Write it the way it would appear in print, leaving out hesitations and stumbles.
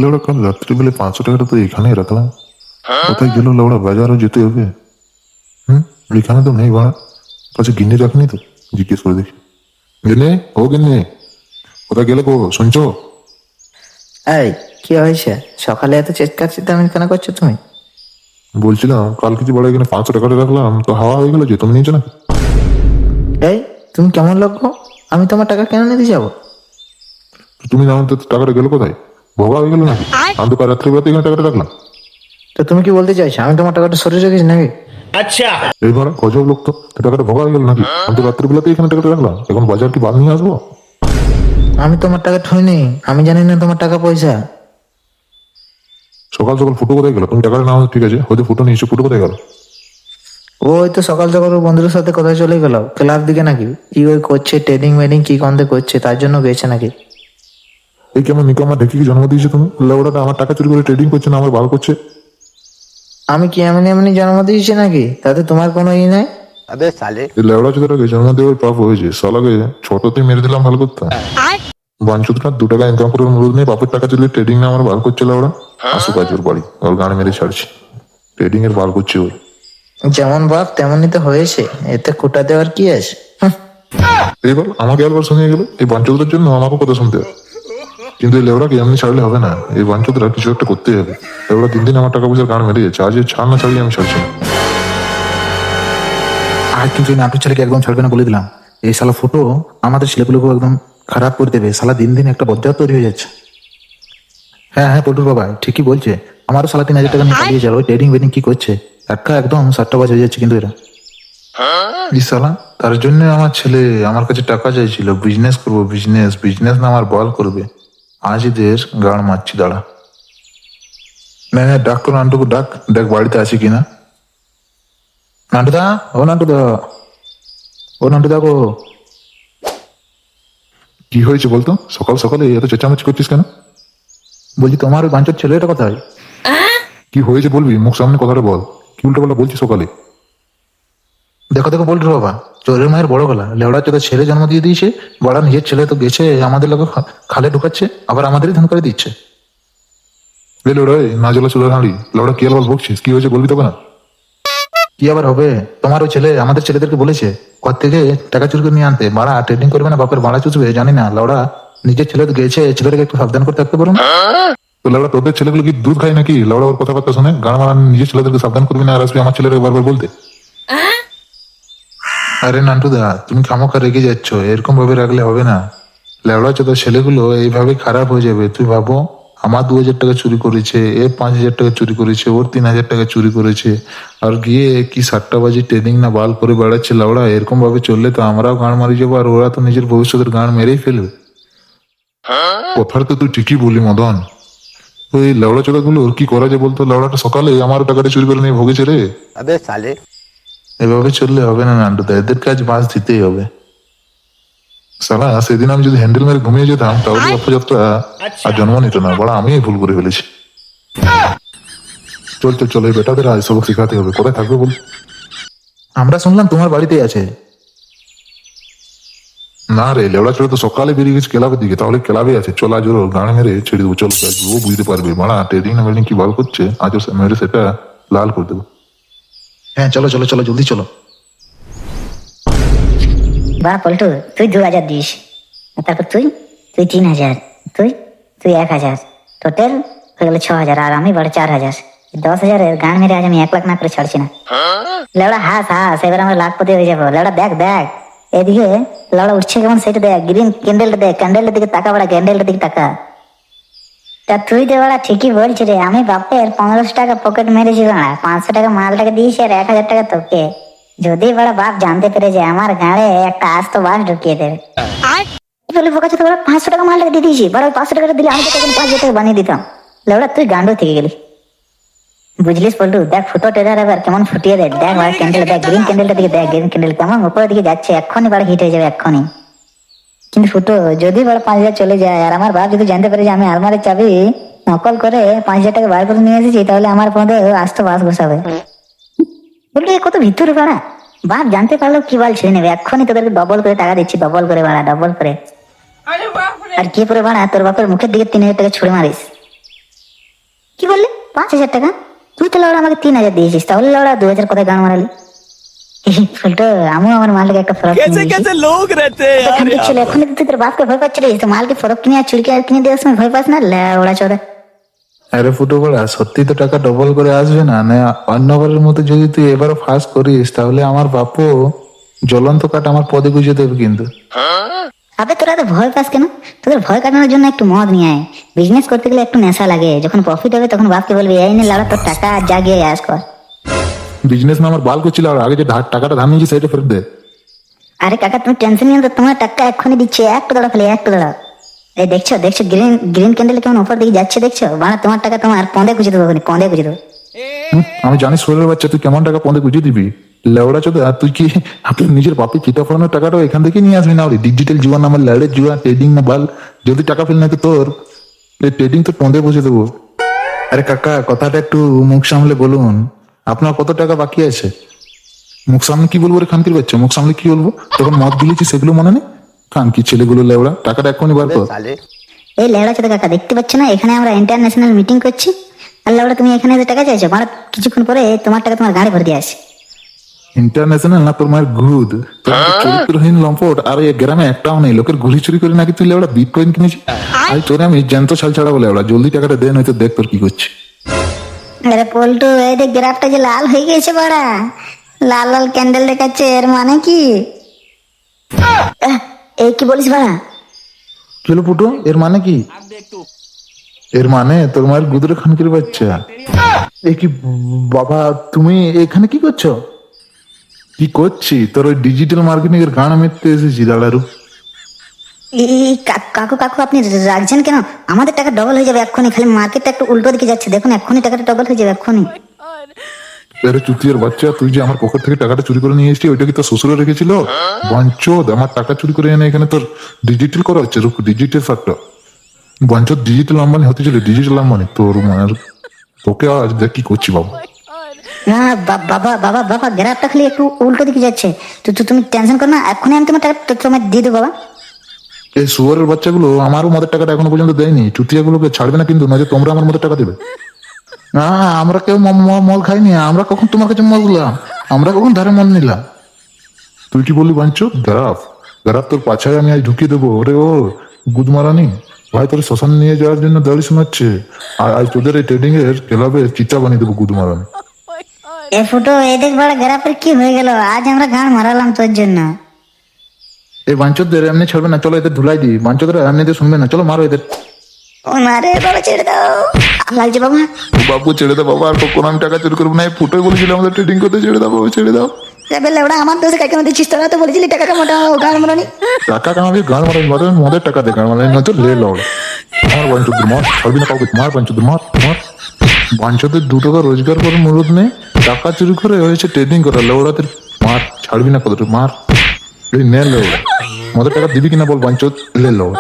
লেওড়া কাল রাত্রিবেলে 500 টাকাটা তো এখানেই রাখলাম। কোথায় গেল লেওড়া? বাজারও যেতে হবে। এখানে তো নেই ভাড়া। পাশে গিন্নি রাখনি তো, জিজ্ঞেস করে দেখি। গিন্নি, ও গিন্নি, কোথায় গেলে গো? শুনছো? এই, কি হয়েছে? সকালে এত চিৎকার চেঁচামেচি কেন করছো তুমি? বলছিলাম কাল কিছু বড় এখানে 500 টাকাটা রাখলাম, তো হাওয়া হয়ে গেল যে, তুমি নিয়েছো না? এই, তুমি কেমন লোক গো? আমি তোমার টাকা কেন নিতে যাবো? তুমি জানো তো টাকাটা গেল কোথায়? ভোগা হয়ে গেল নাকি? আমি তো কাল রাত্রিবেলাতে এখানে টাকাটা রাখলাম। তো তুমি কি বলতে চাইছো আমি তোমার টাকাটা সরিয়ে রেখেছি নাকি? এই ভাড়া গজব লোক তো টাকাটা ভোগা হয়ে গেল নাকি? আমি তো রাত্রিবেলাতে এখানে টাকাটা রাখলাম, এখন বাজার কি বাদ নিয়ে আসবো? আমি তোমার টাকা ঠইনি, আমি জানি না তোমার টাকা পয়সা। সকাল সকাল ফুটো কোথায় গেল? তুমি টাকাটা নাও, ঠিক আছে, হয়তো ফুটো নিয়েছো, ফুটো কোথায় গেল? ওই তো সকাল সকাল ওর বন্ধুদের সাথে কোথায় চলে গেল, ক্লাব দিকে নাকি কি ওই করছে, ট্রেডিং মেডিং কি কন্দে করছে, তার জন্য গেছে নাকি? এই কেমন নিকামা ঢেকে কি জন্ম দিয়েছো তুমি? লেওড়াটা আমার টাকা চুরি করে ট্রেডিং করছে না আমার ভালো করছে? আমি কি এমনি এমনি জন্ম দিয়েছি নাকি? তাতে তোমার কোনো ই নাই। এই লেওড়া চোদাটাকে জন্ম দেওয়ার পাপ হয়েছে, সালাকে ছোটতে মেরে দিলাম ভালো করতাম। বাঞ্চুতটা 2 টাকা ইনকাম করে মুরুদ নিয়ে বাপের টাকা চুরি ট্রেডিং না আমার ভালো করছে লেওড়া। আসুক আজ ওর বাড়ি, ওর গান মেরে ছাড়ছি। ট্রেডিং এর ভালো করছে ওর। যেমন বাপ তেমনই তো হয়েছে, এতে কোটা দেওয়ার কি আছে? এইবার আমাকে একবার শুনিয়ে গেল, এই বাঞ্চুতটার জন্য আমাকেও কথা শুনতে হবে। কিন্তু এই লেওড়াকে এমনি ছাড়লে হবে না, এই বাঞ্চুতরা কিছু একটা করতেই হবে। লেওড়া দিন দিন আমার টাকা পয়সার গান মেরে যাচ্ছে, আজ এর ছাড় না ছাড়িয়ে আমি ছাড়ছি না। আর কিন্তু এই নাটক ছেলেকে একদম ছাড়বে না বলে দিলাম। এই শালা ফুটো আমাদের ছেলেগুলোকে একদম খারাপ করে দেবে। শালা দিন দিন একটা বজ্জাত তৈরি হয়ে যাচ্ছে। হ্যাঁ হ্যাঁ, পল্টুর বাবা ঠিকই বলছে। আমারও শালা 3,000 টাকা নিয়ে পালিয়ে যাবে। ওই ট্রেডিং বেডিং কি করছে, একটা একদম 7টা বাজ হয়ে যাচ্ছে কিন্তু এরা। এই শালা তার জন্য আমার ছেলে আমার কাছে টাকা চাইছিল, বিজনেস করবো, বিজনেস বিজনেস না আমার বল করবে। আজ এদের গাড় মারছি, দাঁড়া। না না, ডাক তো নান্টুকে ডাক, দেখ বাড়িতে আছে কিনা। নান্টুদা, ও নান্টুদা, ও নান্টুদা গো। কি হয়েছে বলতো? সকাল সকালে এত চেঁচামেচি করছিস কেন? বলছি তোমার ওই বাঞ্চোর ছেলেটা কোথায়? কি হয়েছে বলবি, মুখ সামনে কথাটা বল। কি উল্টো পাল্টা বলছিস সকালে? দেখো দেখো বলটু বাবা, চোরের মায়ের বড় গলা, লেওড়া চোখে ছেলে জন্ম দিয়ে দিয়েছে। বড়া নিজের ছেলে তো গেছে আমাদের লোক খালে ঢুকাচ্ছে, আবার আমাদেরই ধান করে দিচ্ছে। এ লোড়াই না জলা চুলার হাঁড়ি, লোড়া কি আলবাল বকছিস? কি হয়েছে বলবি তবে না? কি আবার হবে? তোমার ওই ছেলে আমাদের ছেলেদেরকে বলেছে ঘর থেকে টাকা চুরি করে নিয়ে আনতে, বাড়া ট্রেডিং করবে না, বাপের বাড়া চুষবে, জানি না। লাউড়া নিজের ছেলে তো গেছে, ছেলেটাকে একটু সাবধান করে থাকতে পারো না? তো লাউড়া তোদের ছেলেগুলো কি দুধ খায় নাকি? লাউড়া ওর কথাবার্তা শুনে গান মারান, নিজের ছেলেদেরকে সাবধান করবি না আর আসবি আমার ছেলের বারবার বলতে। আরে নান্টুদা, তুমি খামোখা রেগে যাচ্ছ, এরকম ভাবে রাখলে হবে না। লেওড়া চোদা ছেলেগুলো এইভাবে খারাপ হয়ে যাবে। তুই ভাবো, আমার 2,000 টাকা চুরি করেছে, এর 5,000 টাকা চুরি করেছে, ওর 3,000 টাকা চুরি করেছে, আর গিয়ে কি 7টা বাজি ট্রেনিং না বাল করে বেড়াচ্ছে। লাউড়া এরকম ভাবে চললে তো আমরাও গাঁড় মারি যাবো, আর ওরা তো নিজের ভবিষ্যতের গাঁড় মেরেই ফেলবে। কথাটা তো তুই ঠিকই বললি মদন। ওই লাউড়া চোদাগুলোর কি করা যায় বলতো? লাউড়াটা সকালে আমার টাকাটা চুরি করে নিয়ে ভোগেছে রে। এভাবে চললে হবে না নান্টুদা, এদের কাজ বাঁশ দিতেই হবে। সালা সেদিন আমি যদি হ্যান্ডেল মেরে ঘুমিয়ে যেতাম তাহলে রথযাত্রা আর জন্ম নিত না। বড় আমি ভুল করে ফেলেছি। চল চল চল, এই বেটাদের আজ সবক শেখাতে হবে। কোথায় থাকবে বল? আমরা শুনলাম তোমার বাড়িতেই আছে। না রে, লেবড়া ছেলে তো সকালে বেরিয়ে গেছে ক্লাবের দিকে, তাহলে ক্লাবে আছে। চল আজ ওর গান মেরে ছেড়ে দেবো, চল। আজ ও বুঝতে পারবে মারা ট্রেডিং না মেডিং কি ভালো করছে, আজ ওর মেরে সেটা লাল করে দেবো। হ্যাঁ চলো চলো চলো, জলদি চলো। বাহ পল্টু, তুই 2,000 দিস, আর তারপর তুই তুই 3,000, তুই তুই 1,000, টোটাল হয়ে গেল 6,000, আর আমি বড় 4,000। 10,000-এর গান মেরে আজ আমি 1 লাখ না করে ছাড়ছি না। লেওড়া হাস হাস, এবার আমরা লাখপতি হয়ে যাবো। লেওড়া দেখ দেখ এদিকে, লেওড়া উঠছে কেমন সেটা দেখ, গ্রিন ক্যান্ডেলটা দেখ, ক্যান্ডেলটার দিকে তাকা, বড়া ক্যান্ডেলটার দিকে তাকা। তা তুই তো বড়া ঠিকই বলছি রে, আমি বাপের 1,500 টাকা পকেট মেরেছি, বড়া 500 টাকা মালটাকে দিয়েছি, আর 1,000 টাকা তোকে। যদি বড় বাপ জানতে পেরে যে আমার গাঁড়ে একটা আস্ত বাস ঢুকিয়ে দেবে। বলে বোকা চোদা, বড় 500 টাকা মালটাকে দিয়ে দিয়েছি, বড় 500 টাকাটা দিলে আমি তো তখন 5,000 টাকা বানিয়ে দিতাম। লেওড়া তুই গান্ড থেকে গেলি, বুঝলিস পল্টু? দেখ ফুটো টেরার এবার কেমন ফুটিয়ে দেয়, দেখ ভাই ক্যান্ডেল দেখ, গ্রিন ক্যান্ডেলটা দিকে দেখ, গ্রিন ক্যান্ডেল কেমন উপরের দিকে যাচ্ছে, এক্ষুনি বড় হিট হয়ে যাবে এক্ষুনি। কিন্তু ফুটো যদি বড় 5,000 চলে যায়, আর আমার বাপ যদি জানতে পারে যে আমি আলমারির চাবি নকল করে 5,000 টাকা বার করে নিয়ে এসেছি, তাহলে আমার পদে আস্ত বাস বসাবে। বললি কত ভিতরে বাড়া, বাপ জানতে পারলেও কি বল ছেড়ে নেবে। এক্ষুনি তোদেরকে ডবল করে টাকা দিচ্ছি, ডবল করে বাড়া, ডবল করে। আর কি করে বাড়া তোর বাপের মুখের দিকে 3,000 টাকা ছুড়ে মারিস, কি বললি 5,000 টাকা? তুই তো লাউড়া আমাকে 3,000 দিয়েছিস, তাহলে লাউড়া 2,000 কোথায় গান মারালি? ফুলটো, আমিও আমার মালকে একটা ফরক কিনে দিয়েছি। लोग रहते हैं यार ছিল এখনই তুই তোর বাপকে ভয় পাচ্ছিলিস, তো মালকে ফরক কিনে আর চুড়ি কিনে দেওয়ার সময় ভয় পাস না? ওরা চোদা। আরে ফুটো বড়া, সত্যি তো টাকা ডবল করে আসবে না, না অন্যবারের মতো যদি তুই এবারও ফাঁস করিস তাহলে আমার বাপও জ্বলন্ত কাঠ আমার পদে গুঁজে দেবে কিন্তু। আবে তোরা তো ভয় পাস কেন? তোদের ভয় কাটানোর জন্য একটু মদ নিয়ে আয়। বিজনেস করতে গেলে একটু নেশা লাগে, যখন প্রফিট হবে তখন বাপকে বলবি এই নে লাউড়া তোর টাকা, আর যা গিয়ে আস কর। বিজনেস না আমার বাল করছিল, আর আগে যে টাকাটা ধার নিয়েছি সেটা ফেরত দে। আরে কাকা তুমি টেনশন নিও না, তোমার টাকা এক্ষুনি দিচ্ছে। একটু দাঁড়া খালি, একটু দাঁড়া। এই দেখছো দেখছো গ্রিন গ্রিন ক্যান্ডেল কেমন ওপর দিকে যাচ্ছে দেখছো? বাড়া তোমার টাকা তোমার পন্দে গুঁজে দেবো, পন্দে গুঁজে দেবো। আমি জানি শরীরের বাচ্চা তুই কেমন টাকা পদে গুঁজে দিবি লেওড়া চোদা। আর তুই কি আপনি নিজের বাপে চিটা ফোরানোর টাকাটাও এখান থেকে নিয়ে আসবি না? ডিজিটাল জুয়া নামের ল্যাডের জুয়া ট্রেডিং না বাল, যদি টাকা ফেল না তো তোর ট্রেডিং তো পদে বসে দেবো। আরে কাকা কথাটা একটু মুখ সামলে বলুন, আপনার কত টাকা বাকি আছে? মুখ সামনে কি বলবো রে খানকির বাচ্চা, মুখ সামনে কি বলবো? তখন মদ গিলেছি সেগুলো মনে নেই? খানকি ছেলেগুলো লেওড়া, টাকাটা এখনই বার কর। এই লেড়া চোদা কাকা, দেখতে পাচ্ছ না এখানে আমরা ইন্টারন্যাশনাল মিটিং করছি, আর লাউড়া তুমি এখানে এসে টাকা চাইছো? বাড়া কিছুক্ষণ পরে তোমার টাকা তোমার গাড়ি ভরে দিয়ে আসে। ইন্টারন্যাশনাল না তোর মায়ের গুদ, তোর চরিত্রহীন লম্পট। আর এই গ্রামে একটাও নেই, লোকের গুলি চুরি করে নাকি তুই লেওড়া বিটকয়েন কিনেছি। আর তোরে আমি জ্যান্ত ছাল ছাড়াবো লেওড়া, জলদি টাকাটা দে, নয়তো দেখ তোর কি করছে। আরে পল্টু, এই দেখ গ্রাফটা যে লাল হয়ে গেছে বাড়া, লাল লাল ক্যান্ডেল দেখাচ্ছে, এর মানে কি? এই কি বলিস বাড়া? চলো পুটু, এর মানে কি? এর মানে তোর মায়ের গুদরে খানকির বাচ্চা। এ কি বাবা, তুমি এখানে কি করছো? কি করছি? তোর ওই ডিজিটাল মার্কেটিং এর গান মেরতে এসেছি দাঁড়ারু। এই কাকু কাকু আপনি রাখছেন কেন? আমাদের টাকা ডবল হয়ে যাবে এক্ষুনি, খালি মার্কেটটা একটু উল্টো দিকে যাচ্ছে, দেখুন এক্ষুনি টাকাটা ডবল হয়ে যাবে এক্ষুনি। আরে চুতির বাচ্চা, তুই যে আমার পকেট থেকে টাকাটা চুরি করে নিয়ে এসেছিস, ওইটা কি তোর শ্বশুরে রেখেছিল? বঞ্চদ, আমার টাকা চুরি করে এনে এখানে তোর ডিজিটাল করা হচ্ছে, রুক ডিজিটাল ফ্যাক্টর। বঞ্চদ ডিজিটাল আম্বানি হতে চলে, ডিজিটাল আম্বানি তোর মায়ের। তোকে আজ দেখ কি করছি বাবু। না বাবা বাবা বাবা, গ্রাফটা খালি একটু উল্টো দিকে যাচ্ছে, তুমি টেনশন করো না, এক্ষুনি আমি তোমার টাকা তোমার দিয়ে দেবো বাবা। এই শুয়ারের বাচ্চাগুলো আমারও মদের টাকাটা এখনো পর্যন্ত দেয়নি, চুতিয়াগুলোকে ছাড়বে না কিন্তু, নয়তো তোমরা আমার মদের টাকা দেবে। না আমরা কেউ মদ খাইনি, আমরা কখন তোমার কাছে মদ নিলাম? আমরা কখন ধারে মদ নিলাম? তুই কি বললি বাঞ্চদ? গ্রাফ গ্রাফ তোর পাছায় আমি আজ ঢুকিয়ে দেবো। ওরে ও গুদমারানি ভাই, তোর শ্মশানে নিয়ে যাওয়ার জন্য দাড়ি শোনাচ্ছে, আর আজ তোদের এই ট্রেডিং এর ক্লাবে চিতা বানিয়ে দেবো গুদমারানি। এ ফুটো, এই দেখ বড় গ্রাফের কি হয়ে গেল, আজ আমরা গান মারালাম তোর জন্য। এই বাঞ্চদের এমনি ছাড়বে না, চলো এদের ধুলাই দিই। বাঞ্চদরা এমনিতে শুনবে না, চলো মারো এদের। ও না রে বাবা, ছেড়ে দাও, লাগছে বাবা। বাবু ছেড়ে দাও বাবা, আর কখনো আমি টাকা চুরি করবো না। এই ফুটোই বলেছিল আমাদের ট্রেডিং করতে, ছেড়ে দাও বাবু, ছেড়ে দাও। এবার ওটা আমার দোষে কাকে দিচ্ছিস? তোরা তো বলেছিলি টাকা কামাটাও, গান মারানি। টাকা কামাবি গান মারাবি, মারাবি মদের টাকা দে, গান মারাবি নয়তো লে লড়। আমার বাঞ্চদের মার, ছাড়বি না কাউকে, মার বাঞ্চদের মার মার। বাঞ্চদের 2 টাকা রোজগার করে মুরুদ নেই, টাকা চুরি করে হয়েছে ট্রেডিং করা, লেওড়াদের মার, ছাড়বি না কতটা মার। এই নে লেওড়া, মদের টাকা দিবি কিনা বল বাঞ্চদ, লে লড়।